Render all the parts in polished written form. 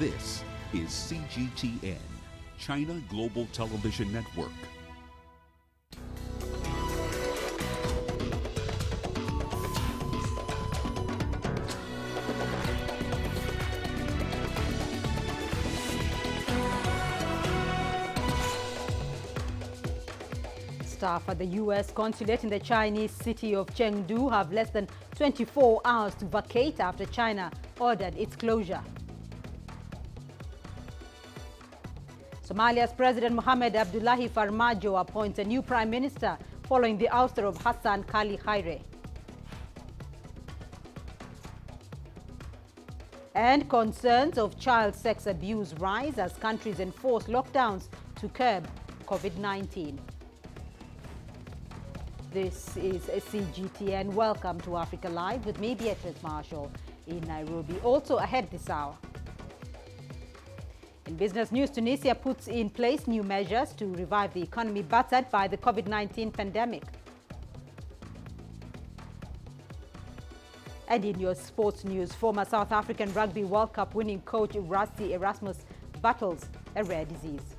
This is CGTN, China Global Television Network. Staff at the U.S. consulate in the Chinese city of Chengdu have less than 24 hours to vacate after China ordered its closure. Somalia's President Mohamed Abdullahi Farmajo appoints a new prime minister following the ouster of Hassan Kali Khaire. And concerns of child sex abuse rise as countries enforce lockdowns to curb COVID-19. This is CGTN. Welcome to Africa Live with me, Beatrice Marshall, in Nairobi. Also ahead this hour. In business news, Tunisia puts in place new measures to revive the economy battered by the COVID-19 pandemic. And in your sports news, former South African Rugby World Cup winning coach Rassie Erasmus battles a rare disease.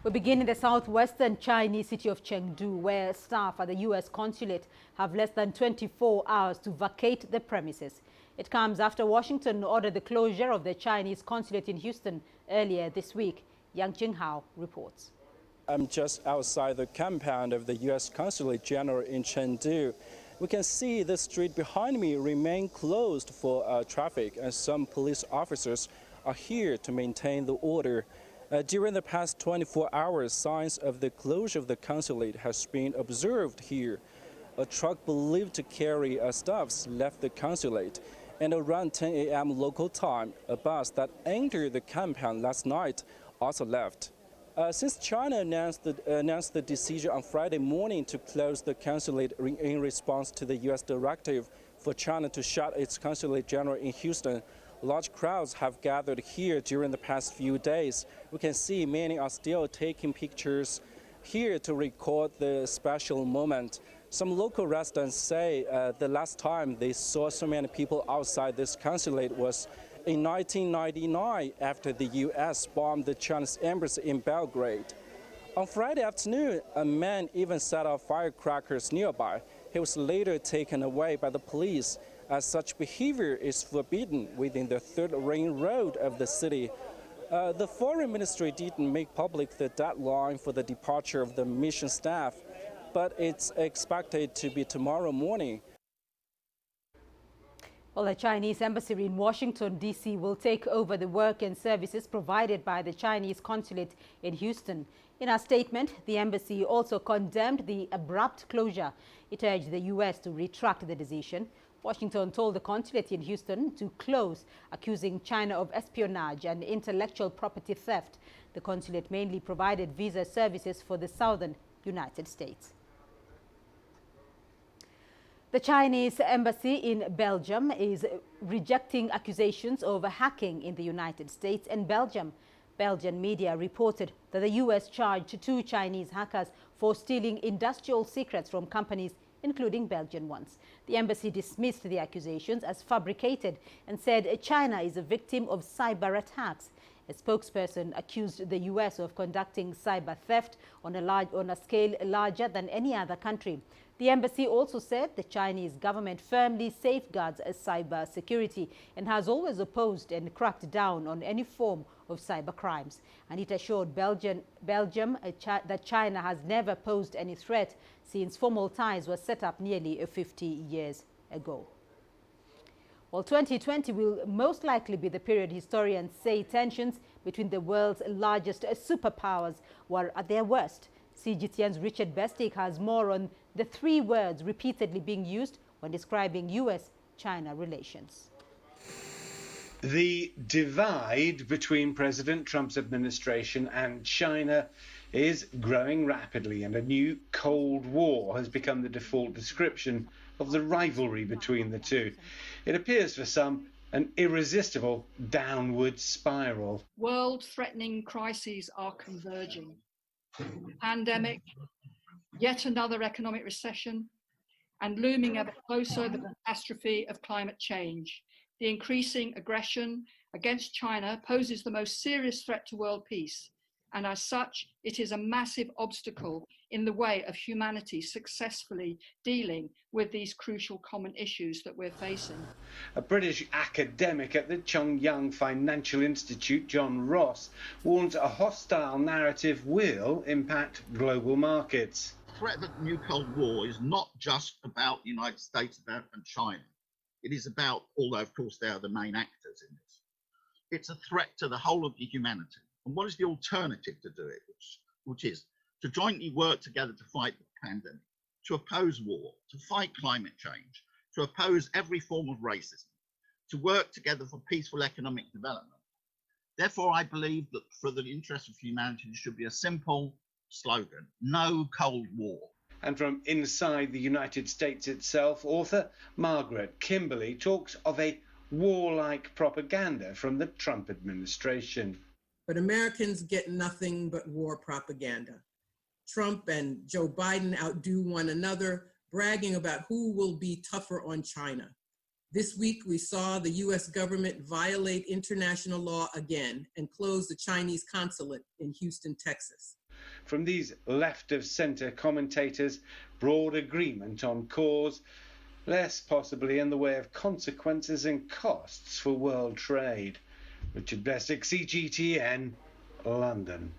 We begin in the southwestern Chinese city of Chengdu, where staff at the U.S. consulate have less than 24 hours to vacate the premises. It comes after Washington ordered the closure of the Chinese consulate in Houston earlier this week. Yang Jinghao reports. I'm just outside the compound of the U.S. Consulate General in Chengdu. We can see the street behind me remain closed for traffic, and some police officers are here to maintain the order. During the past 24 hours, signs of the closure of the consulate has been observed here. A truck believed to carry staffs left the consulate, and around 10 a.m. local time, a bus that entered the compound last night also left. Since China announced the decision on Friday morning to close the consulate in response to the U.S. directive for China to shut its consulate general in Houston, large crowds have gathered here during the past few days. We can see many are still taking pictures here to record the special moment. Some local residents say the last time they saw so many people outside this consulate was in 1999 after the U.S. bombed the Chinese embassy in Belgrade. On Friday afternoon, a man even set off firecrackers nearby. He was later taken away by the police, as such behavior is forbidden within the third ring road of the city. The foreign ministry didn't make public the deadline for the departure of the mission staff, but it's expected to be tomorrow morning. Well, the Chinese embassy in Washington, D.C. will take over the work and services provided by the Chinese consulate in Houston. In a statement, the embassy also condemned the abrupt closure. It urged the U.S. to retract the decision. Washington told the consulate in Houston to close, accusing China of espionage and intellectual property theft. The consulate mainly provided visa services for the southern United States. The Chinese embassy in Belgium is rejecting accusations of hacking in the United States and Belgium. Belgian media reported that the U.S. charged 2 Chinese hackers for stealing industrial secrets from companies, including Belgian ones. The embassy dismissed the accusations as fabricated and said China is a victim of cyber attacks. A spokesperson accused the U.S. of conducting cyber theft on a scale larger than any other country. The embassy also said the Chinese government firmly safeguards cyber security and has always opposed and cracked down on any form of cyber crimes. And it assured Belgium that China has never posed any threat since formal ties were set up nearly 50 years ago. Well, 2020 will most likely be the period historians say tensions between the world's largest superpowers were at their worst. CGTN's Richard Bestic has more on the 3 words repeatedly being used when describing U.S.-China relations. The divide between President Trump's administration and China is growing rapidly, and a new Cold War has become the default description of the rivalry between the two. It appears for some an irresistible downward spiral. World-threatening crises are converging. Pandemic, yet another economic recession, and looming ever closer, the catastrophe of climate change. The increasing aggression against China poses the most serious threat to world peace, and as such, it is a massive obstacle in the way of humanity successfully dealing with these crucial common issues that we're facing. A British academic at the Chongyang Financial Institute, John Ross, warns a hostile narrative will impact global markets. The threat of the new Cold War is not just about the United States and China. It is about, although of course they are the main actors in this, it's a threat to the whole of humanity. And what is the alternative to do it, which is to jointly work together to fight the pandemic, to oppose war, to fight climate change, to oppose every form of racism, to work together for peaceful economic development. Therefore, I believe that for the interest of humanity, there should be a simple slogan: no Cold War. And from inside the United States itself, author Margaret Kimberley talks of a warlike propaganda from the Trump administration. But Americans get nothing but war propaganda. Trump and Joe Biden outdo one another, bragging about who will be tougher on China. This week, we saw the U.S. government violate international law again and close the Chinese consulate in Houston, Texas. From these left-of-centre commentators, broad agreement on cause, less possibly in the way of consequences and costs for world trade. Richard Blessick, CGTN, London.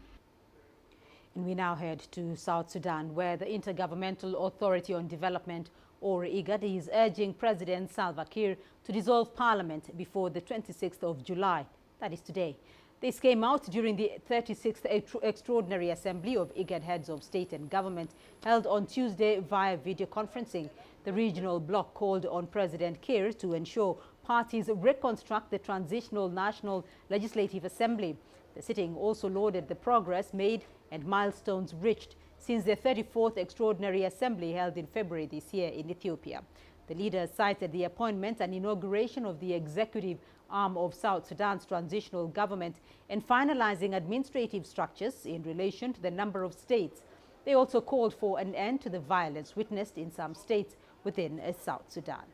And we now head to South Sudan, where the Intergovernmental Authority on Development, or IGAD, is urging President Salva Kiir to dissolve parliament before the 26th of July. That is today. This came out during the 36th Extraordinary Assembly of IGAD Heads of State and Government held on Tuesday via video conferencing. The regional bloc called on President Kiir to ensure parties reconstruct the Transitional National Legislative Assembly. The sitting also lauded the progress made and milestones reached since the 34th Extraordinary Assembly held in February this year in Ethiopia. The leaders cited the appointment and inauguration of the executive arm of South Sudan's transitional government and finalizing administrative structures in relation to the number of states. They also called for an end to the violence witnessed in some states within South Sudan.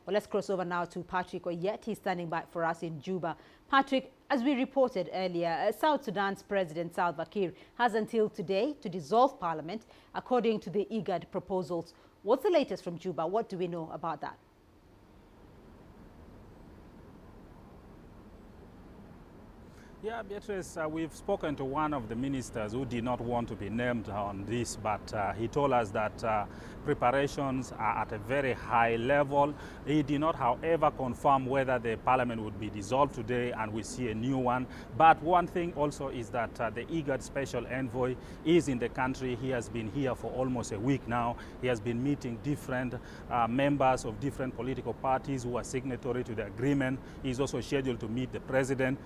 Well, let's cross over now to Patrick Oyet. He's standing by for us in Juba. Patrick, as we reported earlier, South Sudan's President Salva Kiir has until today to dissolve parliament according to the IGAD proposals. What's the latest from Juba? What do we know about that? Yeah, Beatrice, we've spoken to one of the ministers who did not want to be named on this, but he told us that preparations are at a very high level. He did not, however, confirm whether the parliament would be dissolved today and we see a new one. But one thing also is that the IGAD special envoy is in the country. He has been here for almost a week now. He has been meeting different members of different political parties who are signatory to the agreement. He's also scheduled to meet the president.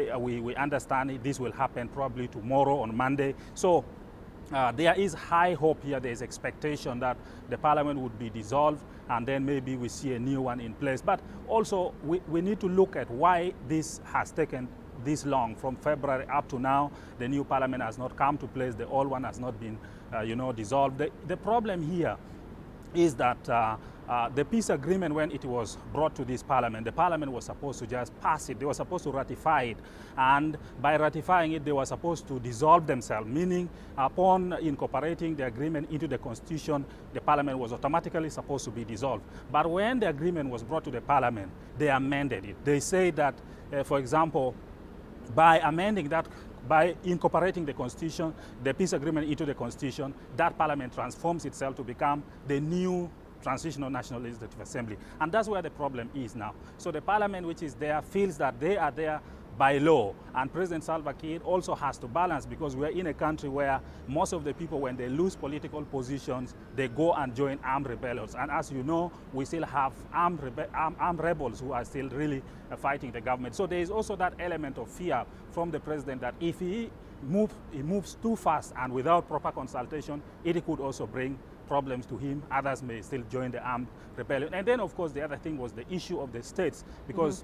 We understand this will happen probably tomorrow on Monday. So there is high hope here. There is expectation that the parliament would be dissolved and then maybe we see a new one in place. But also we need to look at why this has taken this long. From February up to now, the new parliament has not come to place. The old one has not been dissolved. The problem here is that the peace agreement, when it was brought to this parliament, the parliament was supposed to just pass it. They were supposed to ratify it. And by ratifying it, they were supposed to dissolve themselves, meaning upon incorporating the agreement into the constitution, the parliament was automatically supposed to be dissolved. But when the agreement was brought to the parliament, they amended it. They say that, for example, by amending that, by incorporating the constitution, the peace agreement into the constitution, that parliament transforms itself to become the new Transitional National Legislative Assembly. And that's where the problem is now. So the parliament which is there feels that they are there by law. And President Salva Kiir also has to balance, because we're in a country where most of the people, when they lose political positions, they go and join armed rebellions. And as you know, we still have armed rebels who are still really fighting the government. So there is also that element of fear from the president that if he moves too fast and without proper consultation, it could also bring problems to him. Others may still join the armed rebellion. And then, of course, the other thing was the issue of the states, because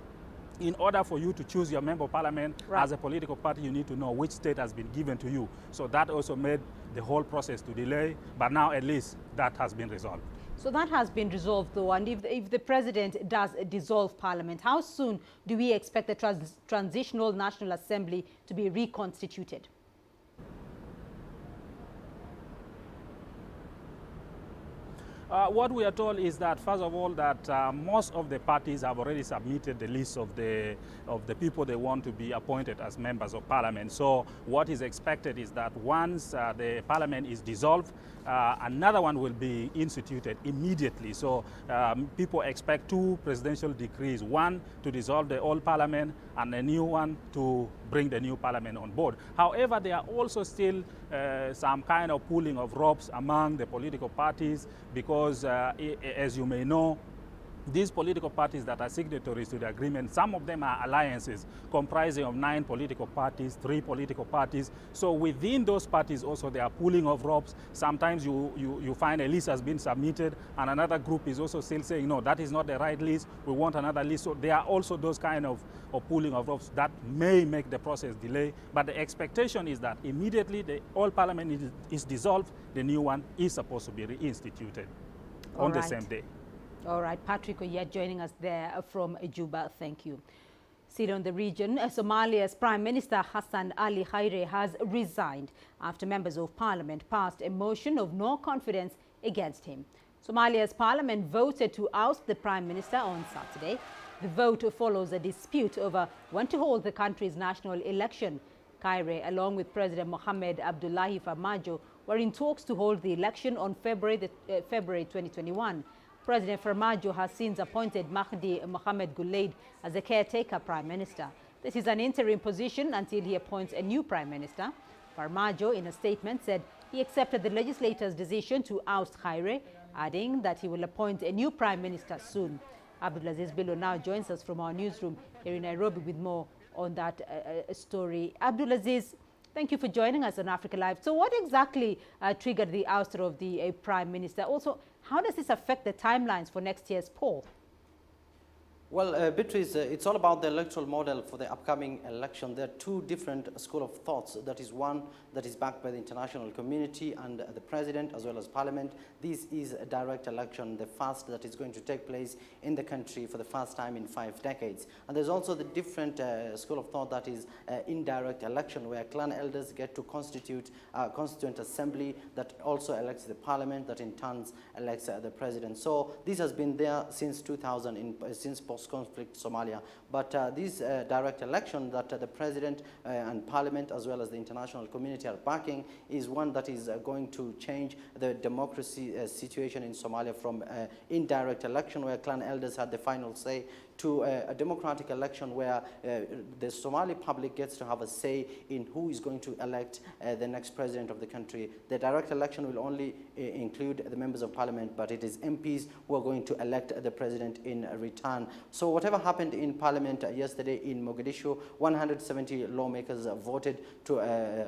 in order for you to choose your member of parliament as a political party, you need to know which state has been given to you. So that also made the whole process to delay, but now at least that has been resolved. So that has been resolved, though, and if the president does dissolve parliament, how soon do we expect the Transitional National Assembly to be reconstituted? What we are told is that, first of all, that most of the parties have already submitted the list of the people they want to be appointed as members of parliament. So what is expected is that once the parliament is dissolved, another one will be instituted immediately. So people expect 2 presidential decrees, one to dissolve the old parliament and a new one to bring the new parliament on board. However, there are also still some kind of pulling of ropes among the political parties because, as you may know, these political parties that are signatories to the agreement, some of them are alliances comprising of 9 political parties, 3 political parties. So within those parties also there are pulling of ropes. Sometimes you find a list has been submitted and another group is also still saying, no, that is not the right list, we want another list. So there are also those kind of pulling of ropes that may make the process delay. But the expectation is that immediately the old parliament is dissolved, the new one is supposed to be reinstituted on the same day. All right, Patrick, you're joining us there from Juba. Thank you. Still on the region, Somalia's Prime Minister Hassan Ali Khaire has resigned after members of parliament passed a motion of no confidence against him. Somalia's parliament voted to oust the Prime Minister on Saturday. The vote follows a dispute over when to hold the country's national election. Khaire, along with President Mohamed Abdullahi Farmajo, were in talks to hold the election on February 2021. President Farmajo has since appointed Mahdi Mohamed Gulaid as the caretaker prime minister. This is an interim position until he appoints a new prime minister. Farmajo, in a statement, said he accepted the legislator's decision to oust Khaire, adding that he will appoint a new prime minister soon. Abdulaziz Bello now joins us from our newsroom here in Nairobi with more on that story. Abdulaziz, thank you for joining us on Africa Live. So what exactly triggered the ouster of the prime minister? Also, how does this affect the timelines for next year's poll? Well, Beatrice, it's all about the electoral model for the upcoming election. There are 2 different schools of thoughts. That is one that is backed by the international community and the president as well as parliament. This is a direct election, the first that is going to take place in the country for the first time in 5 decades. And there's also the different school of thought that is indirect election, where clan elders get to constitute a constituent assembly that also elects the parliament, that in turn elects the president. So this has been there since 2000, since post-conflict Somalia. But this direct election that the president and parliament as well as the international community are backing is one that is going to change the democracy situation in Somalia from indirect election where clan elders had the final say to a democratic election where the Somali public gets to have a say in who is going to elect the next president of the country. The direct election will only include the members of parliament, but it is MPs who are going to elect the president in return. So whatever happened in parliament yesterday in Mogadishu, 170 lawmakers voted to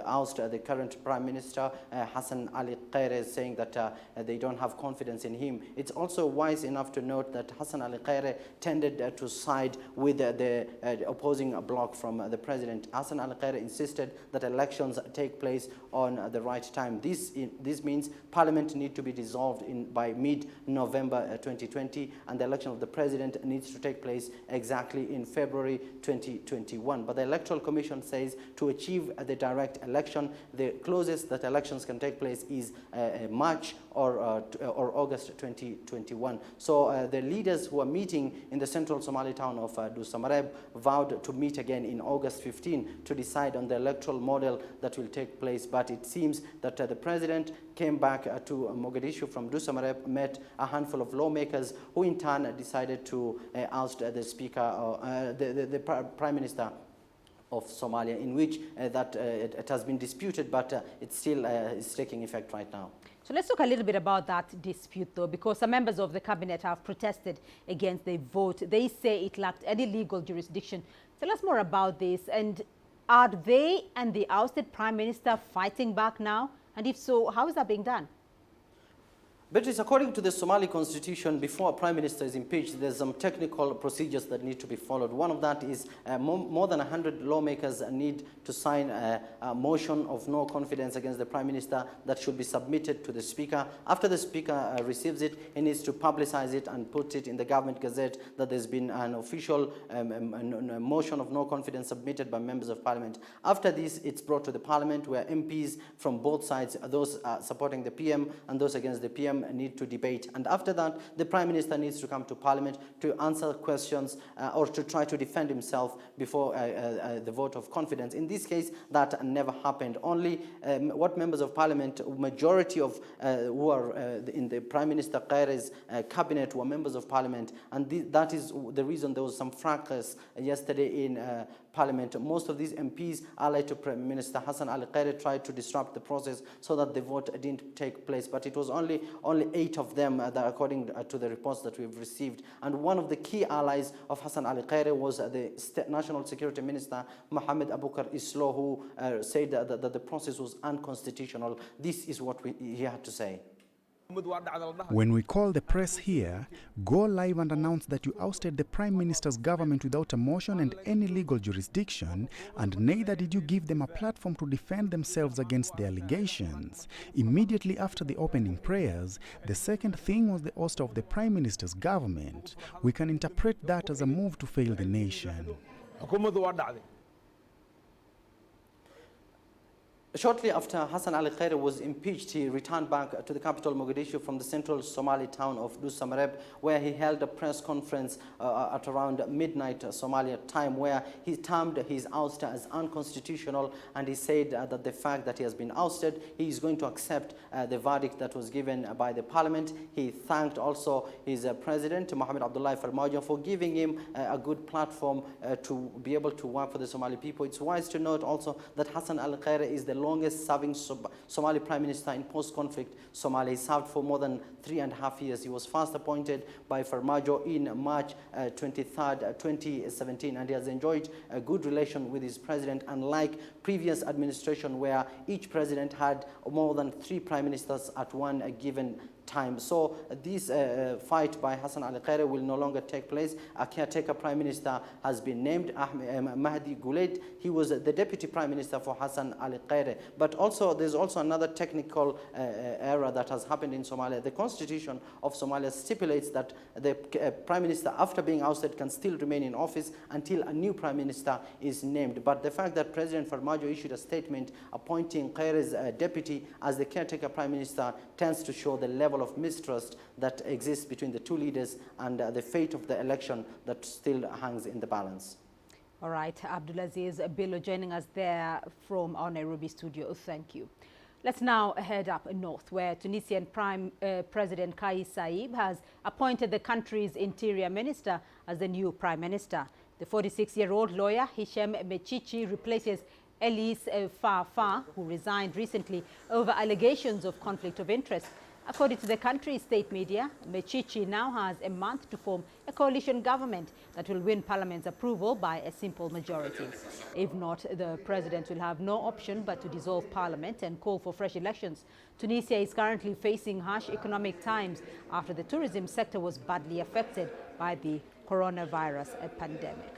oust the current prime minister, Hassan Ali Khaire, saying that they don't have confidence in him. It's also wise enough to note that Hassan Ali Khaire tended to side with the opposing bloc from the president. Hassan Ali Khaire insisted that elections take place on the right time. This means parliament needs to be dissolved by mid-November 2020, and the election of the president needs to take place exactly in February 2021. But the Electoral Commission says to achieve the direct election, the closest that elections can take place is March or August 2021. So the leaders who are meeting in the central Somali town of Dusamareb vowed to meet again in August 15 to decide on the electoral model that will take place. But it seems that the president came back to Mogadishu from Dusamareb, met a handful of lawmakers who in turn decided to oust the speaker, the prime minister of Somalia, in which it has been disputed, but it still is taking effect right now. So let's talk a little bit about that dispute, though, because some members of the cabinet have protested against the vote. They say it lacked any legal jurisdiction. Tell us more about this. And are they and the ousted prime minister fighting back now? And if so, how is that being done? Beatrice, according to the Somali constitution, before a prime minister is impeached, there's some technical procedures that need to be followed. One of that is more than 100 lawmakers need to sign a motion of no confidence against the prime minister that should be submitted to the speaker. After the speaker receives it, he needs to publicize it and put it in the government gazette that there's been an official motion of no confidence submitted by members of parliament. After this, it's brought to the parliament where MPs from both sides, those supporting the PM and those against the PM, need to debate. And after that, the prime minister needs to come to parliament to answer questions or to try to defend himself before the vote of confidence. In this case, that never happened. Only what members of parliament, majority of who are in the prime minister Qaire's cabinet were members of parliament, and that is the reason there was some fracas yesterday in parliament. Most of these MPs allied to Prime Minister Hassan Ali Qaiere tried to disrupt the process so that the vote didn't take place, but it was only 8 of them that, according to the reports that we've received. And one of the key allies of Hassan Ali Qaiere was the National Security Minister Mohammed Abukar Islo, who said that the process was unconstitutional. This is what he had to say. When we call the press here, go live and announce that you ousted the Prime Minister's government without a motion and any legal jurisdiction, and neither did you give them a platform to defend themselves against the allegations. Immediately after the opening prayers, the second thing was the ouster of the Prime Minister's government. We can interpret that as a move to fail the nation. Shortly after Hassan Ali Qaiere was impeached, he returned back to the capital Mogadishu from the central Somali town of Dus Samareb, where he held a press conference at around midnight Somalia time, where he termed his ouster as unconstitutional, and he said that the fact that he has been ousted, he is going to accept the verdict that was given by the parliament. He thanked also his president, Mohamed Abdullahi Farmajo, for giving him a good platform to be able to work for the Somali people. It's wise to note also that Hassan Ali Qaiere is the longest serving Somali Prime Minister in post-conflict Somalia. He served for more than 3.5 years. He was first appointed by Farmajo in March 23rd, 2017, and he has enjoyed a good relation with his president, unlike previous administration where each president had more than 3 prime ministers at one given time. So this fight by Hassan Ali Qaiere will no longer take place. A caretaker prime minister has been named, Mahdi Guled. He was the deputy prime minister for Hassan Ali Qaiere. But also, there's also another technical error that has happened in Somalia. The constitution of Somalia stipulates that the prime minister, after being ousted, can still remain in office until a new prime minister is named. But the fact that President Farmajo issued a statement appointing Qaire's deputy as the caretaker prime minister tends to show the level of mistrust that exists between the two leaders and the fate of the election that still hangs in the balance. All right, Abdulaziz Bello joining us there from our Nairobi studio. Thank you. Let's now head up north, where Tunisian President Kais Saied has appointed the country's interior minister as the new prime minister. The 46-year-old lawyer Hichem Mechichi replaces Elise Fafa, who resigned recently over allegations of conflict of interest. According to the country's state media, Mechichi now has a month to form a coalition government that will win parliament's approval by a simple majority. If not, the president will have no option but to dissolve parliament and call for fresh elections. Tunisia is currently facing harsh economic times after the tourism sector was badly affected by the coronavirus pandemic.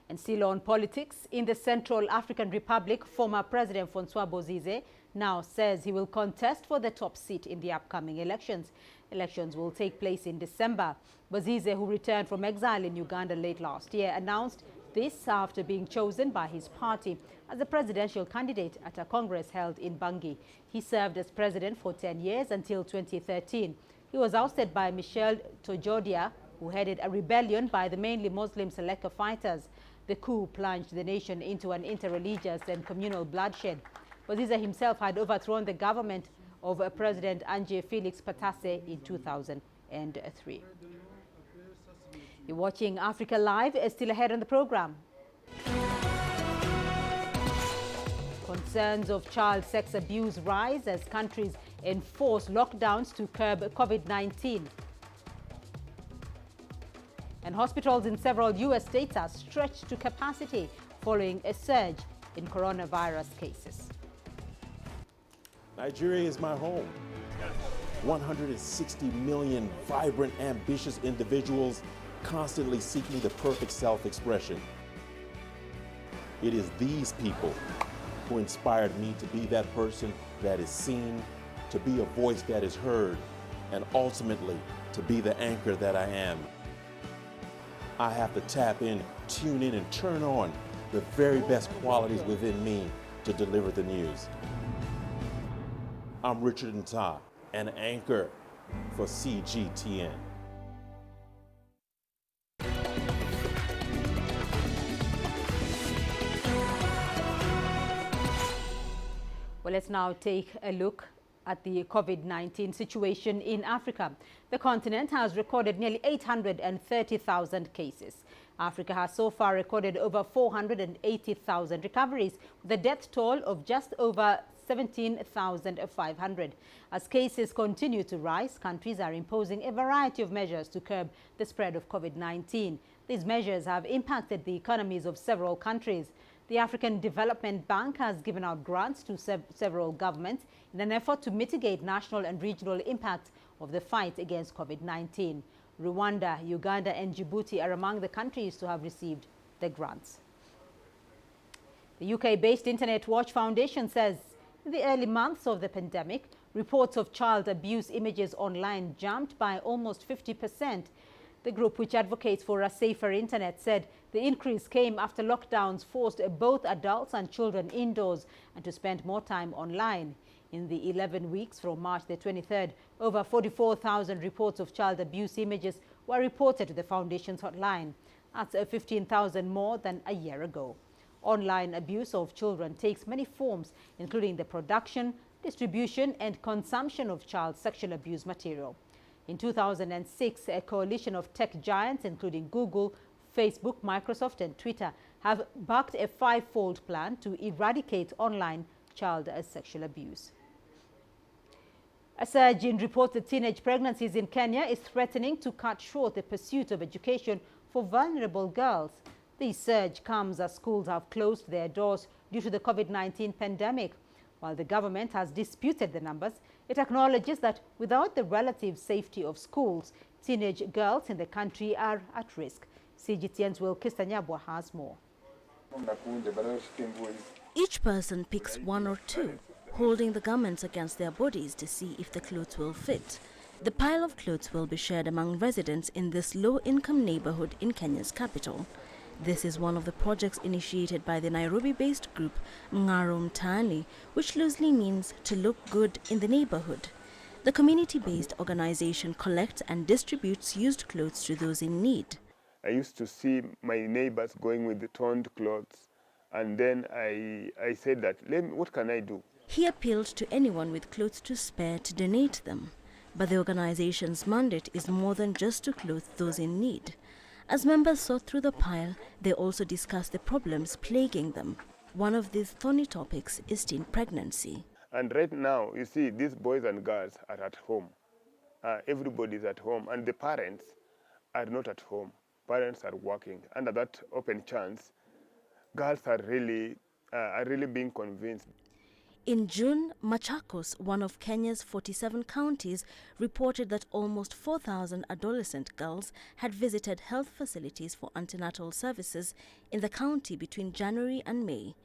And still on politics, in the Central African Republic, former President Francois Bozize now says he will contest for the top seat in the upcoming elections. Elections will take place in December. Bozize, who returned from exile in Uganda late last year, announced this after being chosen by his party as the presidential candidate at a congress held in Bangui. He served as president for 10 years until 2013. He was ousted by Michel Tojodia, who headed a rebellion by the mainly Muslim Seleka fighters. The coup plunged the nation into an interreligious and communal bloodshed. Bozize himself had overthrown the government of President Ange Felix Patasse in 2003. You're watching Africa Live. Still ahead on the program. Concerns of child sex abuse rise as countries enforce lockdowns to curb COVID-19. And hospitals in several U.S. states are stretched to capacity following a surge in coronavirus cases. Nigeria is my home. 160 million vibrant, ambitious individuals constantly seeking the perfect self-expression. It is these people who inspired me to be that person that is seen, to be a voice that is heard, and ultimately to be the anchor that I am. I have to tap in, tune in, and turn on the very best qualities within me to deliver the news. I'm Richard Nta, an anchor for CGTN. Well, let's now take a look at the COVID-19 situation in Africa. The continent has recorded nearly 830,000 cases. Africa has so far recorded over 480,000 recoveries, with a death toll of just over 17,500. As cases continue to rise, countries are imposing a variety of measures to curb the spread of COVID-19. These measures have impacted the economies of several countries. The African Development Bank has given out grants to several governments in an effort to mitigate national and regional impact of the fight against COVID-19. Rwanda, Uganda and Djibouti are among the countries to have received the grants. The UK-based Internet Watch Foundation says in the early months of the pandemic, reports of child abuse images online jumped by almost 50%. The group, which advocates for a safer internet, said the increase came after lockdowns forced both adults and children indoors and to spend more time online. In the 11 weeks from March the 23rd, over 44,000 reports of child abuse images were reported to the Foundation's hotline. That's 15,000 more than a year ago. Online abuse of children takes many forms, including the production, distribution and consumption of child sexual abuse material. In 2006, a coalition of tech giants, including Google, Facebook, Microsoft and Twitter, have backed a 5-fold plan to eradicate online child sexual abuse. A surge in reported teenage pregnancies in Kenya is threatening to cut short the pursuit of education for vulnerable girls. This surge comes as schools have closed their doors due to the COVID-19 pandemic. While the government has disputed the numbers, it acknowledges that without the relative safety of schools, teenage girls in the country are at risk. CGTN's Will Kistanyabwa has more. Each person picks one or two, holding the garments against their bodies to see if the clothes will fit. The pile of clothes will be shared among residents in this low-income neighborhood in Kenya's capital. This is one of the projects initiated by the Nairobi-based group Mng'aro Mtaani, which loosely means to look good in the neighborhood. The community-based organization collects and distributes used clothes to those in need. I used to see my neighbors going with the torn clothes, and then I said that, what can I do? He appealed to anyone with clothes to spare to donate them. But the organization's mandate is more than just to clothe those in need. As members sort through the pile, they also discuss the problems plaguing them. One of these thorny topics is teen pregnancy. And right now, you see, these boys and girls are at home. Everybody's at home, and the parents are not at home. Parents are working. Under that open chance, girls are really being convinced. In June, Machakos, one of Kenya's 47 counties, reported that almost 4,000 adolescent girls had visited health facilities for antenatal services in the county between January and May.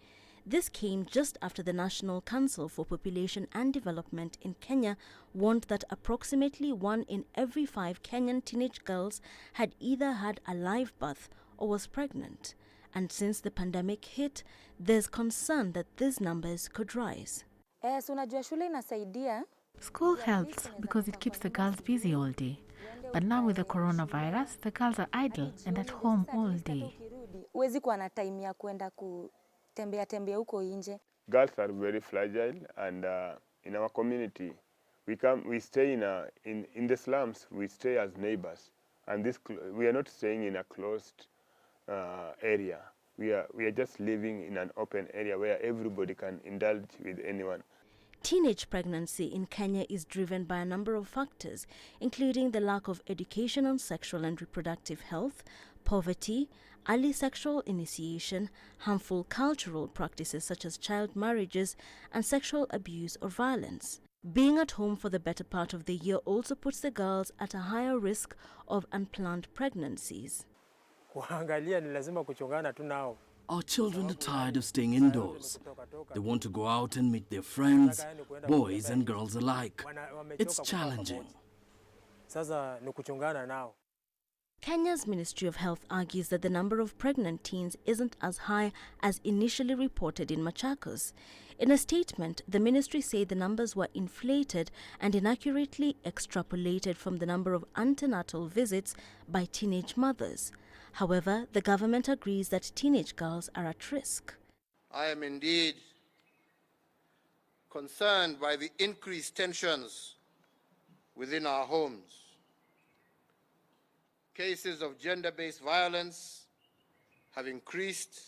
This came just after the National Council for Population and Development in Kenya warned that approximately 1 in every 5 Kenyan teenage girls had either had a live birth or was pregnant. And since the pandemic hit, there's concern that these numbers could rise. School helps because it keeps the girls busy all day. But now with the coronavirus, the girls are idle and at home all day. Girls are very fragile, and in our community, we stay in the slums. We stay as neighbors, and we are not staying in a closed area. We are just living in an open area where everybody can indulge with anyone. Teenage pregnancy in Kenya is driven by a number of factors, including the lack of education on sexual and reproductive health, poverty, early sexual initiation, harmful cultural practices such as child marriages, and sexual abuse or violence. Being at home for the better part of the year also puts the girls at a higher risk of unplanned pregnancies. Our children are tired of staying indoors. They want to go out and meet their friends, boys and girls alike. It's challenging. Kenya's Ministry of Health argues that the number of pregnant teens isn't as high as initially reported in Machakos. In a statement, the ministry said the numbers were inflated and inaccurately extrapolated from the number of antenatal visits by teenage mothers. However, the government agrees that teenage girls are at risk. I am indeed concerned by the increased tensions within our homes. Cases of gender-based violence have increased,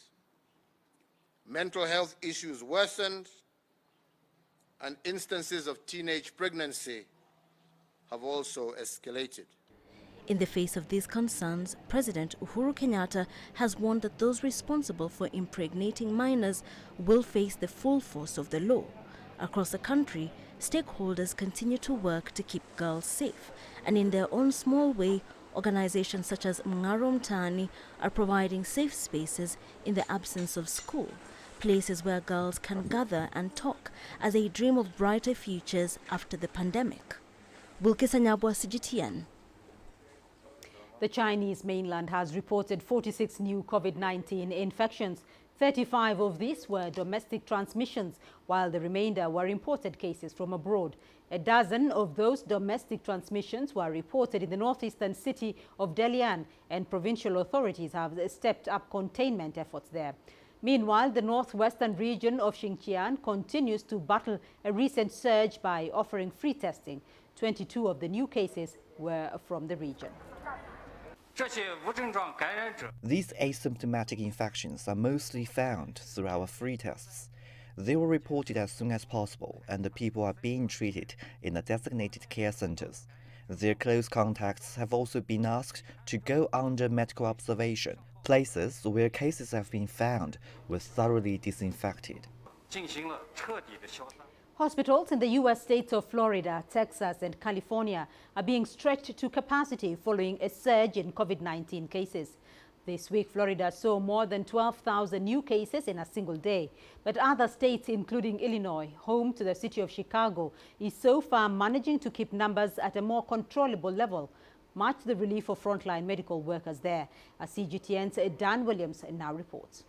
mental health issues worsened, and instances of teenage pregnancy have also escalated. In the face of these concerns, President Uhuru Kenyatta has warned that those responsible for impregnating minors will face the full force of the law. Across the country, stakeholders continue to work to keep girls safe, and in their own small way, organizations such as Mngaro Mtaani are providing safe spaces in the absence of school, places where girls can gather and talk as they dream of brighter futures after the pandemic. Wilkisa Nyabwa, CGTN. The Chinese mainland has reported 46 new COVID-19 infections. 35 of these were domestic transmissions, while the remainder were imported cases from abroad. A dozen of those domestic transmissions were reported in the northeastern city of Dalian, and provincial authorities have stepped up containment efforts there. Meanwhile, the northwestern region of Xinjiang continues to battle a recent surge by offering free testing. 22 of the new cases were from the region. These asymptomatic infections are mostly found through our free tests. They were reported as soon as possible, and the people are being treated in the designated care centers. Their close contacts have also been asked to go under medical observation. Places where cases have been found were thoroughly disinfected. Hospitals in the U.S. states of Florida, Texas, and California are being stretched to capacity following a surge in COVID-19 cases. This week, Florida saw more than 12,000 new cases in a single day. But other states, including Illinois, home to the city of Chicago, is so far managing to keep numbers at a more controllable level, much to the relief of frontline medical workers there. As CGTN's Dan Williams now reports.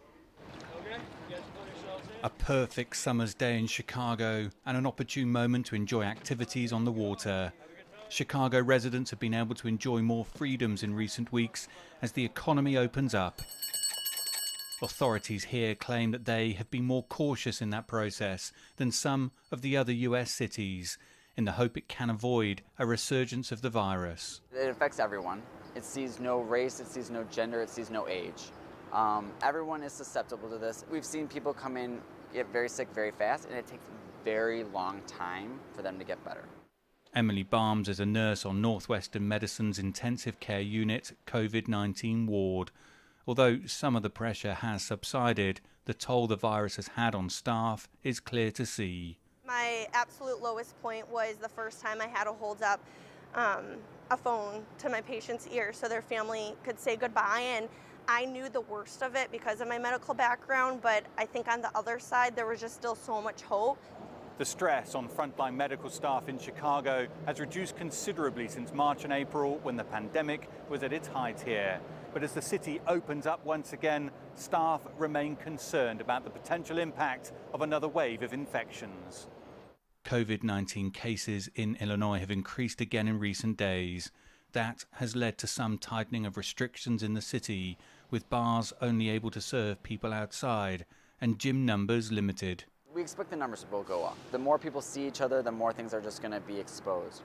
A perfect summer's day in Chicago and an opportune moment to enjoy activities on the water. Chicago residents have been able to enjoy more freedoms in recent weeks as the economy opens up. Authorities here claim that they have been more cautious in that process than some of the other U.S. cities, in the hope it can avoid a resurgence of the virus. It affects everyone. It sees no race, it sees no gender, it sees no age. Everyone is susceptible to this. We've seen people come in, get very sick very fast, and it takes a very long time for them to get better. Emily Barnes is a nurse on Northwestern Medicine's intensive care unit COVID-19 ward. Although some of the pressure has subsided, the toll the virus has had on staff is clear to see. My absolute lowest point was the first time I had to hold up a phone to my patient's ear so their family could say goodbye, and I knew the worst of it because of my medical background, but I think on the other side there was just still so much hope. The stress on frontline medical staff in Chicago has reduced considerably since March and April, when the pandemic was at its height here. But as the city opens up once again, staff remain concerned about the potential impact of another wave of infections. COVID-19 cases in Illinois have increased again in recent days. That has led to some tightening of restrictions in the city, with bars only able to serve people outside and gym numbers limited. We expect the numbers will go up. The more people see each other, the more things are just going to be exposed.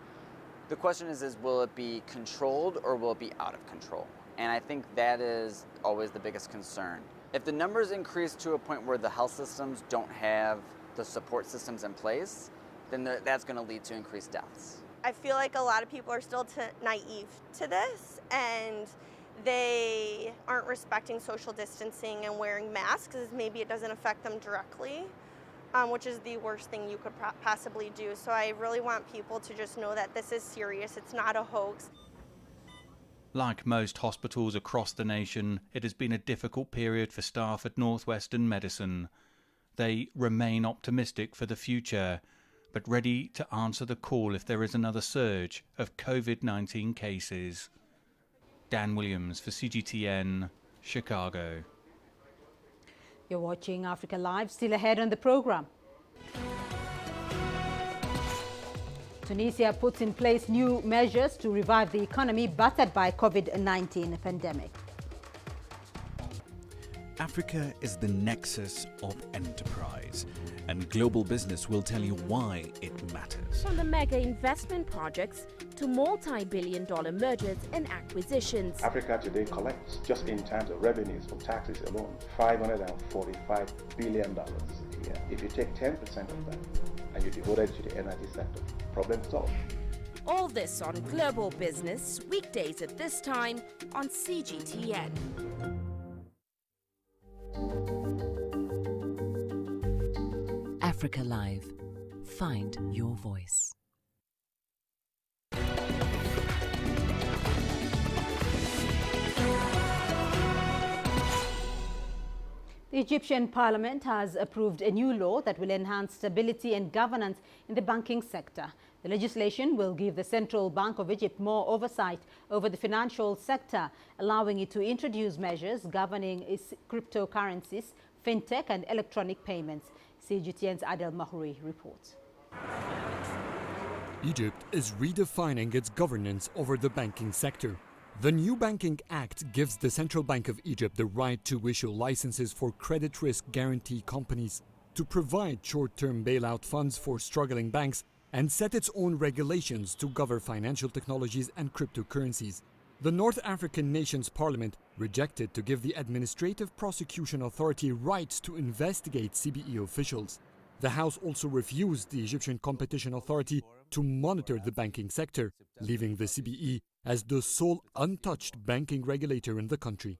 The question is will it be controlled or will it be out of control? And I think that is always the biggest concern. If the numbers increase to a point where the health systems don't have the support systems in place, then that's going to lead to increased deaths. I feel like a lot of people are still naive to this, and they aren't respecting social distancing and wearing masks, as maybe it doesn't affect them directly. which is the worst thing you could possibly do. So I really want people to just know that this is serious. It's not a hoax. Like most hospitals across the nation, it has been a difficult period for staff at Northwestern Medicine. They remain optimistic for the future, but ready to answer the call if there is another surge of COVID-19 cases. Dan Williams for CGTN, Chicago. You're watching Africa Live. Still ahead on the program. Tunisia puts in place new measures to revive the economy battered by COVID-19 pandemic. Africa is the nexus of enterprise, and global business will tell you why it matters. From the mega investment projects to multi-billion-dollar mergers and acquisitions. Africa today collects, just in terms of revenues from taxes alone, $545 billion a year. If you take 10% of that and you devote it to the energy sector, problem solved. All this on Global Business, weekdays at this time on CGTN. Africa Live. Find your voice. The Egyptian parliament has approved a new law that will enhance stability and governance in the banking sector. The legislation will give the Central Bank of Egypt more oversight over the financial sector, allowing it to introduce measures governing its cryptocurrencies, fintech and electronic payments. CGTN's Adel Mahmouri reports. Egypt is redefining its governance over the banking sector. The new Banking Act gives the Central Bank of Egypt the right to issue licenses for credit risk guarantee companies, to provide short-term bailout funds for struggling banks, and set its own regulations to govern financial technologies and cryptocurrencies. The North African nation's parliament rejected to give the Administrative Prosecution Authority rights to investigate CBE officials. The House also refused the Egyptian Competition Authority to monitor the banking sector, leaving the CBE as the sole untouched banking regulator in the country.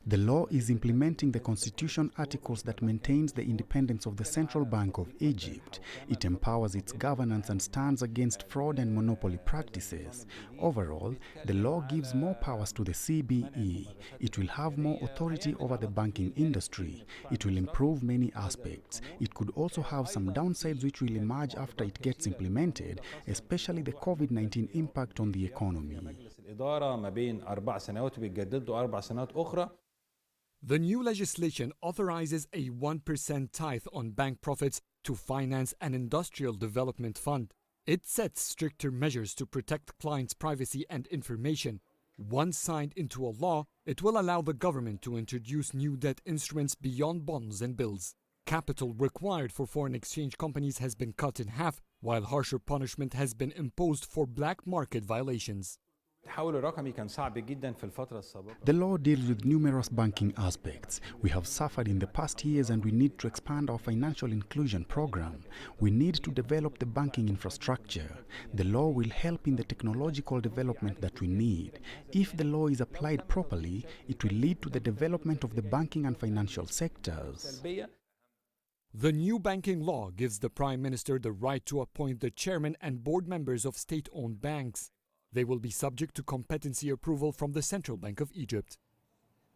The law is implementing the Constitution articles that maintains the independence of the Central Bank of Egypt. It empowers its governance and stands against fraud and monopoly practices. Overall, the law gives more powers to the CBE. It will have more authority over the banking industry. It will improve many aspects. It could also have some downsides which will emerge after it gets implemented, especially the COVID-19 impact on the economy. The new legislation authorizes a 1% tithe on bank profits to finance an industrial development fund. It sets stricter measures to protect clients' privacy and information. Once signed into a law, it will allow the government to introduce new debt instruments beyond bonds and bills. Capital required for foreign exchange companies has been cut in half, while harsher punishment has been imposed for black market violations. The law deals with numerous banking aspects. We have suffered in the past years and we need to expand our financial inclusion program. We need to develop the banking infrastructure. The law will help in the technological development that we need. If the law is applied properly, it will lead to the development of the banking and financial sectors. The new banking law gives the Prime Minister the right to appoint the chairman and board members of state-owned banks. They will be subject to competency approval from the Central Bank of Egypt.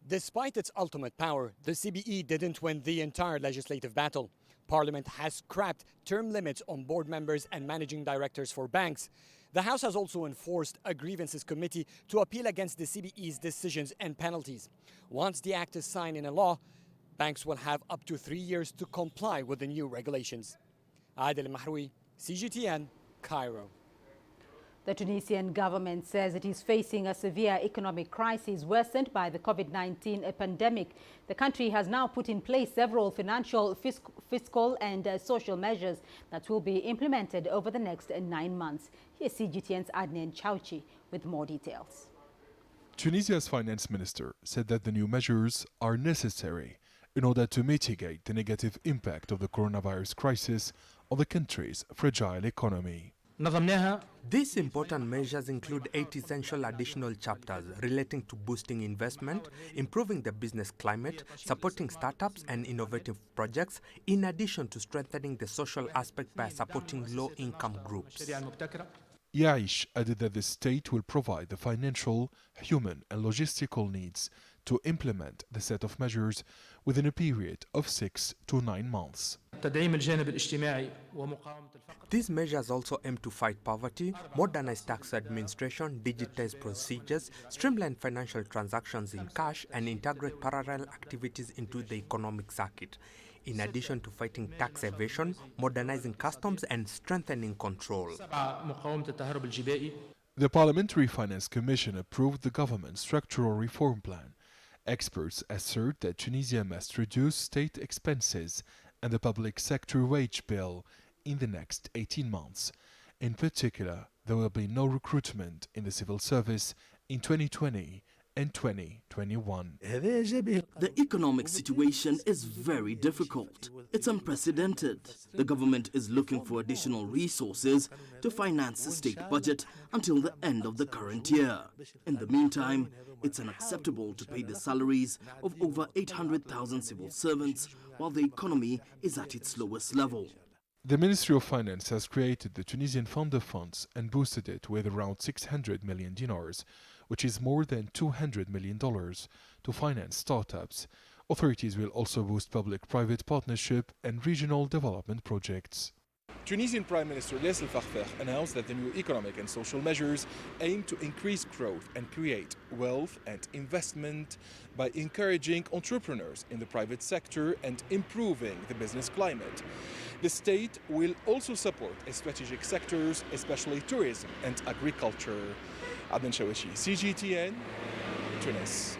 Despite its ultimate power, the CBE didn't win the entire legislative battle. Parliament has scrapped term limits on board members and managing directors for banks. The House has also enforced a grievances committee to appeal against the CBE's decisions and penalties. Once the act is signed into law, banks will have up to 3 years to comply with the new regulations. Adel Mahroui, CGTN, Cairo. The Tunisian government says it is facing a severe economic crisis worsened by the COVID-19 pandemic. The country has now put in place several financial, fiscal and social measures that will be implemented over the next 9 months. Here's CGTN's Adnan Chauchi with more details. Tunisia's finance minister said that the new measures are necessary in order to mitigate the negative impact of the coronavirus crisis on the country's fragile economy. These important measures include 8 essential additional chapters relating to boosting investment, improving the business climate, supporting startups and innovative projects, in addition to strengthening the social aspect by supporting low-income groups. Yaish added that the state will provide the financial, human and logistical needs to implement the set of measures within a period of 6 to 9 months. These measures also aim to fight poverty, modernize tax administration, digitize procedures, streamline financial transactions in cash, and integrate parallel activities into the economic circuit, in addition to fighting tax evasion, modernizing customs, and strengthening control. The Parliamentary Finance Commission approved the government's structural reform plan. Experts assert that Tunisia must reduce state expenses and the public sector wage bill in the next 18 months. In particular, there will be no recruitment in the civil service in 2020 and 2021. The economic situation is very difficult. It's unprecedented. The government is looking for additional resources to finance the state budget until the end of the current year. In the meantime, it's unacceptable to pay the salaries of over 800,000 civil servants while the economy is at its lowest level. The Ministry of Finance has created the Tunisian Fund of Funds and boosted it with around 600 million dinars, which is more than $200 million, to finance startups. Authorities will also boost public-private partnership and regional development projects. Tunisian Prime Minister Les El-Farfar announced that the new economic and social measures aim to increase growth and create wealth and investment by encouraging entrepreneurs in the private sector and improving the business climate. The state will also support strategic sectors, especially tourism and agriculture. Adnan Shawishi, CGTN, Tunis.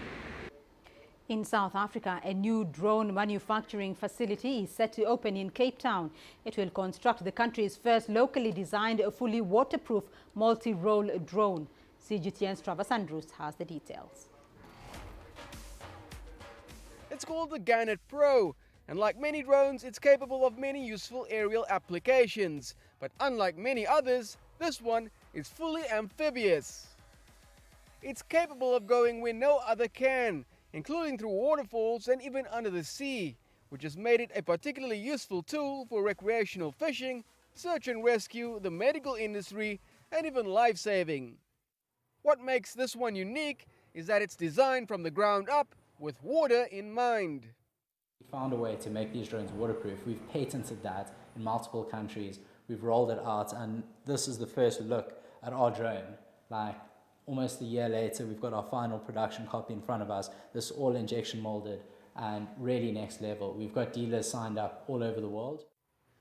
In South Africa, a new drone manufacturing facility is set to open in Cape Town. It will construct the country's first locally designed, fully waterproof multi-role drone. CGTN's Travis Andrews has the details. It's called the Gannet Pro, and like many drones, it's capable of many useful aerial applications. But unlike many others, this one is fully amphibious. It's capable of going where no other can, including through waterfalls and even under the sea, which has made it a particularly useful tool for recreational fishing, search and rescue, the medical industry, and even life-saving. What makes this one unique is that it's designed from the ground up with water in mind. We found a way to make these drones waterproof. We've patented that in multiple countries. We've rolled it out, and this is the first look at our drone. Like, almost a year later, we've got our final production copy in front of us. This is all injection molded and really next level. We've got dealers signed up all over the world.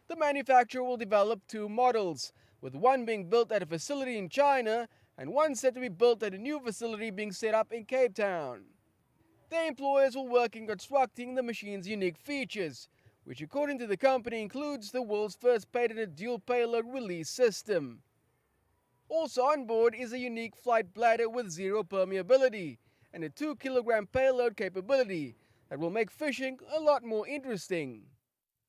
The manufacturer will develop 2 models, with one being built at a facility in China and one set to be built at a new facility being set up in Cape Town. The employers will work in constructing the machine's unique features, which according to the company includes the world's first patented dual payload release system. Also on board is a unique flight bladder with zero permeability and a 2-kilogram payload capability that will make fishing a lot more interesting.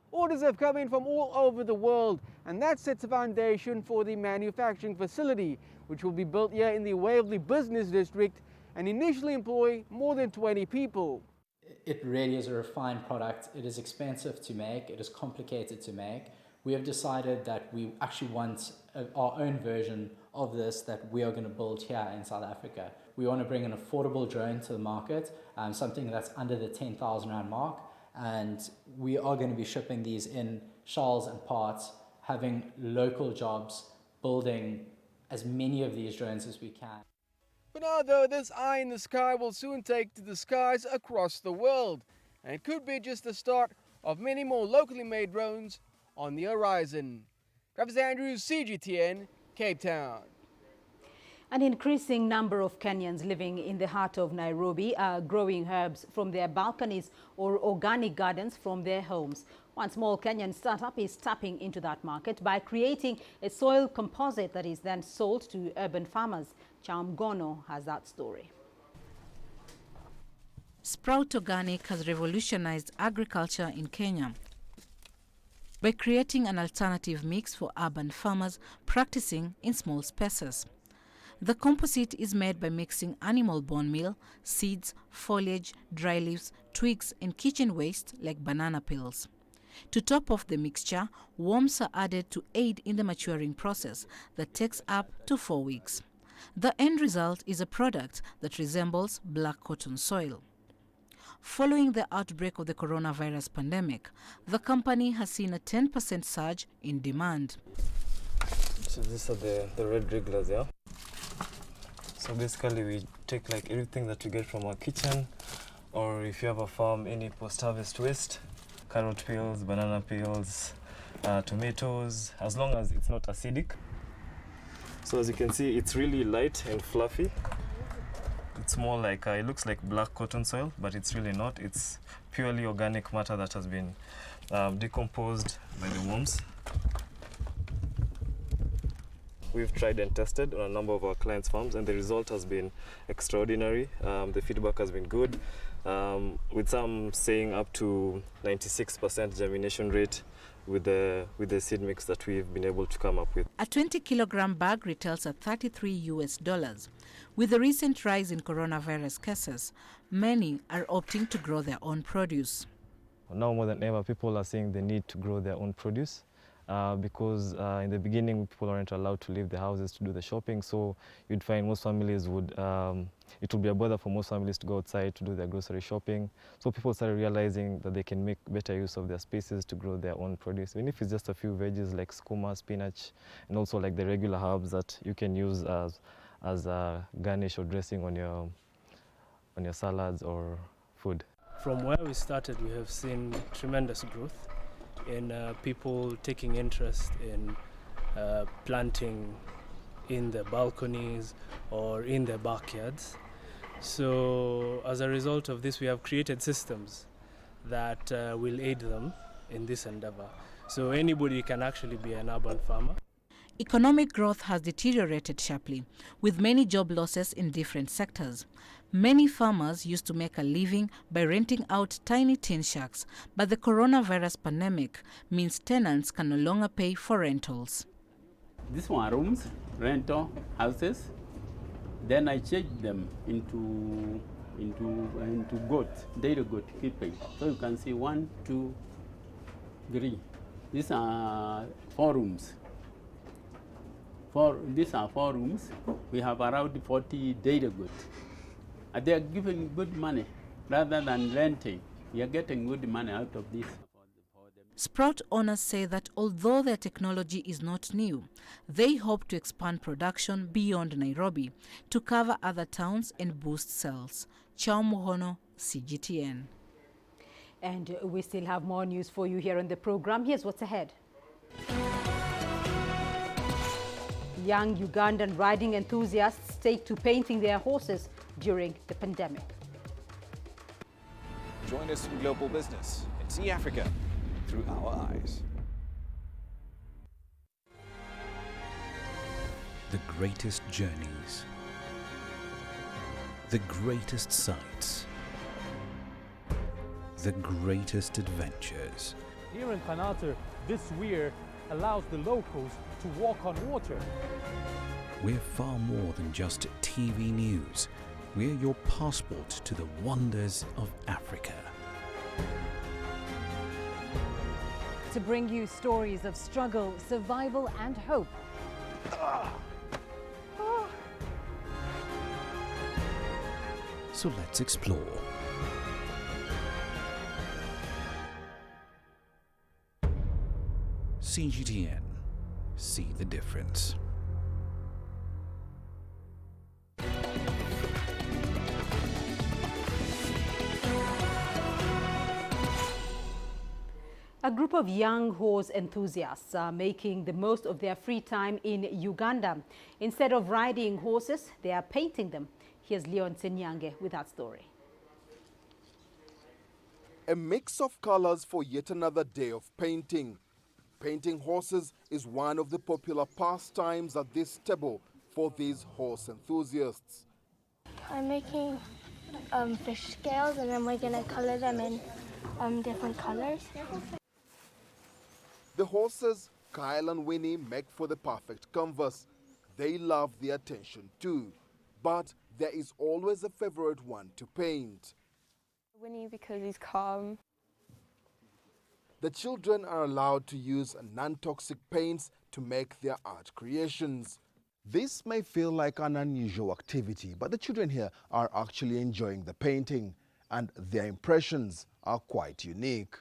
Orders have come in from all over the world, and that sets a foundation for the manufacturing facility, which will be built here in the Waverley Business District and initially employ more than 20 people. It really is a refined product. It is expensive to make. It is complicated to make. We have decided that we actually want our own version of this that we are going to build here in South Africa. We want to bring an affordable drone to the market, something that's under the 10,000 Rand mark, and we are going to be shipping these in shells and parts, having local jobs, building as many of these drones as we can. For now though, this eye in the sky will soon take to the skies across the world, and it could be just the start of many more locally made drones on the horizon. Travis Andrews, CGTN, Cape Town. An increasing number of Kenyans living in the heart of Nairobi are growing herbs from their balconies or organic gardens from their homes. One small Kenyan startup is tapping into that market by creating a soil composite that is then sold to urban farmers. Chamgono has that story. Sprout Organic has revolutionized agriculture in Kenya. by creating an alternative mix for urban farmers practicing in small spaces. The composite is made by mixing animal bone meal, seeds, foliage, dry leaves, twigs and kitchen waste like banana peels. To top off the mixture, worms are added to aid in the maturing process that takes up to 4 weeks. The end result is a product that resembles black cotton soil. Following the outbreak of the coronavirus pandemic, the company has seen a 10% surge in demand. So these are the red regulars, yeah? So basically we take like everything that we get from our kitchen, or if you have a farm, any post-harvest waste, carrot peels, banana peels, tomatoes, as long as it's not acidic. So as you can see, it's really light and fluffy. It's more like, it looks like black cotton soil, but it's really not. It's purely organic matter that has been decomposed by the worms. We've tried and tested on a number of our clients' farms, and the result has been extraordinary. The feedback has been good, with some saying up to 96% germination rate with the seed mix that we've been able to come up with. A 20-kilogram bag retails at $33. With the recent rise in coronavirus cases, many are opting to grow their own produce. Now more than ever, people are seeing the need to grow their own produce. Because in the beginning people aren't allowed to leave the houses to do the shopping, so you'd find most families would, it would be a bother for most families to go outside to do their grocery shopping. So people started realizing that they can make better use of their spaces to grow their own produce, even if it's just a few veggies like skuma, spinach, and also like the regular herbs that you can use as a garnish or dressing on your salads or food. From where we started, we have seen tremendous growth in people taking interest in planting in the balconies or in their backyards. So as a result of this, we have created systems that will aid them in this endeavor. So anybody can actually be an urban farmer. Economic growth has deteriorated sharply, with many job losses in different sectors. Many farmers used to make a living by renting out tiny tin shacks, but the coronavirus pandemic means tenants can no longer pay for rentals. These one rooms, rental houses, then I change them into goats, dairy goat keeping. So you can see 1, 2, 3. These are 4 rooms. These are 4 rooms. We have around 40 dairy goats. They are giving good money rather than renting. We are getting good money out of this. Sprout owners say that although their technology is not new, they hope to expand production beyond Nairobi to cover other towns and boost sales. Chao Muhono, CGTN. And we still have more news for you here on the program. Here's what's ahead. Young Ugandan riding enthusiasts take to painting their horses during the pandemic. Join us in Global Business and see Africa through our eyes. The greatest journeys, the greatest sights, the greatest adventures. Here in Kanata, this weir allows the locals to walk on water. We're far more than just TV news. We're your passport to the wonders of Africa. To bring you stories of struggle, survival and hope. So let's explore. CGTN. See the difference. A group of young horse enthusiasts are making the most of their free time in Uganda. Instead of riding horses, they are painting them. Here's Leon Senyange with that story. A mix of colors for yet another day of painting. Painting horses is one of the popular pastimes at this table for these horse enthusiasts. I'm making fish scales, and then we're going to color them in different colors. The horses, Kyle and Winnie, make for the perfect canvas. They love the attention too, but there is always a favorite one to paint. Winnie because he's calm. The children are allowed to use non-toxic paints to make their art creations. This may feel like an unusual activity, but the children here are actually enjoying the painting, and their impressions are quite unique.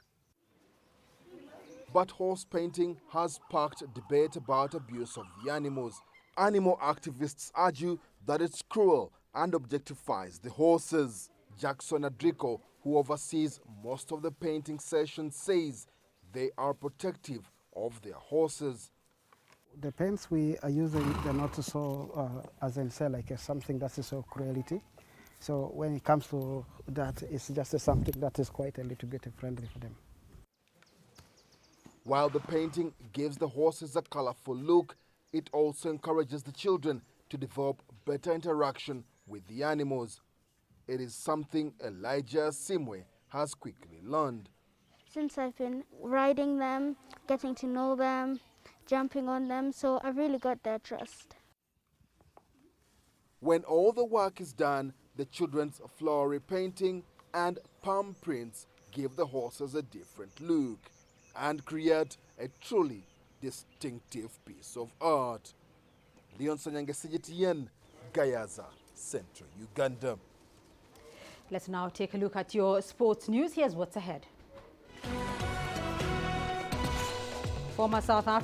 But horse painting has sparked debate about abuse of the animals. Animal activists argue that it's cruel and objectifies the horses. Jackson Adrico, who oversees most of the painting sessions, says they are protective of their horses. The paints we are using, they're not so, as I say, like something that is so cruelty. So when it comes to that, it's just something that is quite a little bit friendly for them. While the painting gives the horses a colorful look, it also encourages the children to develop better interaction with the animals. It is something Elijah Simwe has quickly learned. Since I've been riding them, getting to know them, jumping on them, so I've really got their trust. When all the work is done, the children's flowery painting and palm prints give the horses a different look and create a truly distinctive piece of art. Leon Sanyange, CGTN, Gayaza, Central Uganda. Let's now take a look at your sports news. Here's what's ahead. Former South African